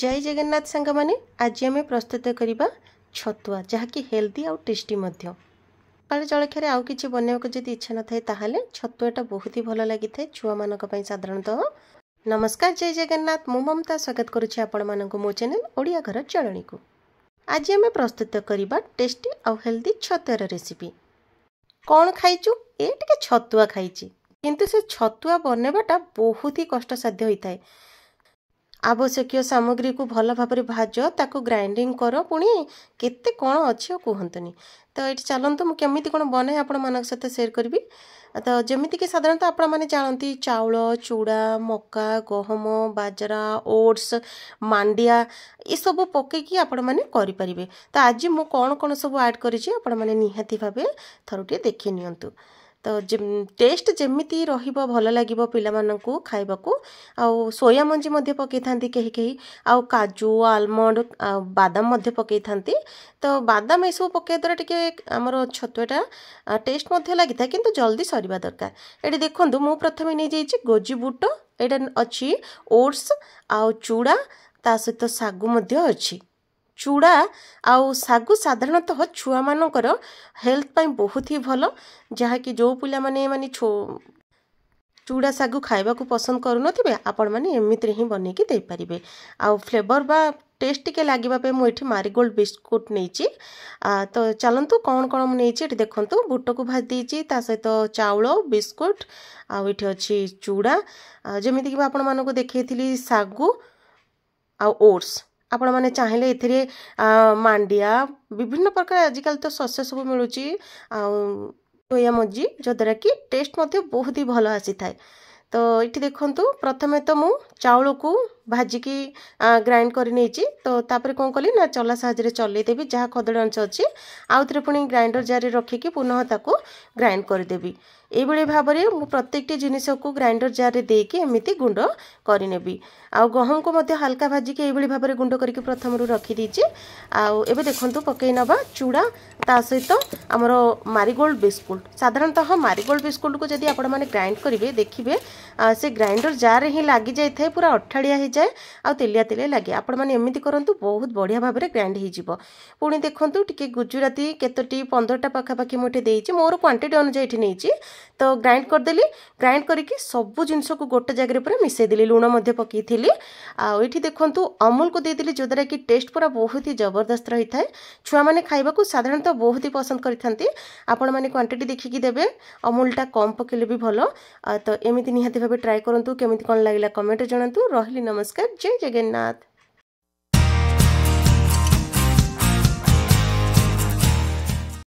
जय जगन्नाथ सांग मैंने आज आम प्रस्तुत करवा छतुआ जहाँकि हेल्दी आउ टेस्टी सकाल जलखिया आउ कि बनवा को जब इच्छा न थाए छतुआटा बहुत ही भल लगी था छुआ मान साधारणतः। नमस्कार जय जगन्नाथ मु ममता स्वागत करुच्ची आपण मानक मो चैनल ओडिया घर चलणी को। आज आम प्रस्तुत करवा टेस्टी आउ हेल्दी छतुआर रेसिपी। कौन खाइचु ए टिके छतुआ खाई किंतु से छतुआ बनवाटा बहुत ही कष्टसाध्य होता है। आवश्यक सामग्री को भल भाव भाज ताको ग्राइंडिंग कर पुणी केते कौन अच्छी कहतुनि तो ये चलतु मुझे केमी कौन बनाए आपण मान सहित सेयार करी। तो जमीक साधारणतः आपण मैंने जानती चाउल चूड़ा मका गहम बाजरा ओट्स मांडिया ये सब पकईकि आपण मैंने करें। तो आज मु कौन कौन सब ऐड कर निहाती भाव थरुटे देखी नियंतु। तो टेस्ट जमीती रहिबो भल लागिबो पिलामानंकु खाइबाकू। आउ सोया मंजी मध्य पकई थांती कही कही आउ काजू आलमंड बादाम मध्य पकई थांती। तो बादाम ये सब पकई द्वारा टिके हमर छतुआटा टेस्ट मध्य लागि था किंतु जल्दी सरीबा दरकार। एठी देखंतु मु प्रथमे नै जाईची गोजी बुट एटा अछि ओट्स आउ चूड़ा ता सहित सागु मध्य अछि। चूड़ा आउ सागु साधारणतः छुआ मानकर हेल्थ पाई बहुत ही भल जहाँकि जो पिला माने चूड़ा सागु खाइबा को पसंद करू नथिबे आपण माने एमिति ही बनेकी दे परिबे। आउ फ्लेवर बा टेस्ट के लागिबा पे मु एठी मारीगोल्ड बिस्कुट नैची। तो चलंतु कौन कौन मु नैची एठी देखंतु बुट को भाज देची ता सहित चाउल बिस्कुट आउ एठी अछि चूड़ा जेमिति कि आपण मानको देखैथिली सागु आउ ओट्स आपण माने चाहिले एथिरे मांडिया विभिन्न प्रकार आजिकल तो शस्य सब मिलूँ सोया मजी जद्वारा कि टेस्ट मध्य बहुत ही भल आसी थाए। तो ये देखंतु प्रथमे तो मु चाउल को भाजिकी ग्राइंड कर नहीं तो तापर कौन कली ना चला साहाଯ୍य चलईदेवी जहाँ खदड़ अंश अच्छी आउ थे पुणी ग्राइंडर जार रखिकी पुनः ताको ग्राइंड करदेवी। ये भाव में मु प्रत्येक जिनिस को ग्राइंडर जार देकी एमती गुंड करनेबी। आउ गहम को मध्य हल्का भाजिकी ये भाव में गुंड करके प्रथम रखीदी। आउ एबे देखंतु पकई नबा चूड़ा ता सहित आमर मारीगोल्ड बिस्कुट। साधारणतः मारीगोल्ड बिस्कुट को जदि आपण माने ग्राइंड करेंगे देखिए से ग्राइंडर जार ही लगी जाए पूरा अठाड़िया हो जाए आ तेलिया तेलिया लगे। आपण मैंने एमती करंतु बहुत बढ़िया भाव में ग्राइंड हो पुणी देखंतु टिके गुजराती केतोटी 15टा पाखापाखि मुझे देती मोर क्वांटिटी अनुसार नहीं तो ग्राइंड करदेली। ग्राइंड करके सबू जिनस को गोटे जगह पूरा मिसेदेली लुण मध्य पकई थी। आठी देखंतु अमूल को देदेली जो द्वारा कि टेस्ट पूरा बहुत ही जबरदस्त रही है। छुआ मैंने खाइबा साधारणतः बहुत ही पसंद करते आपण मैंने क्वांटिटी देखिकी देवे अमूलटा कम पकेले भी भल। तो एमती निहाती भाव ट्राए करूँ केमी कौन लगे कमेंट जनातु। रही नमस्कार जय जगन्नाथ।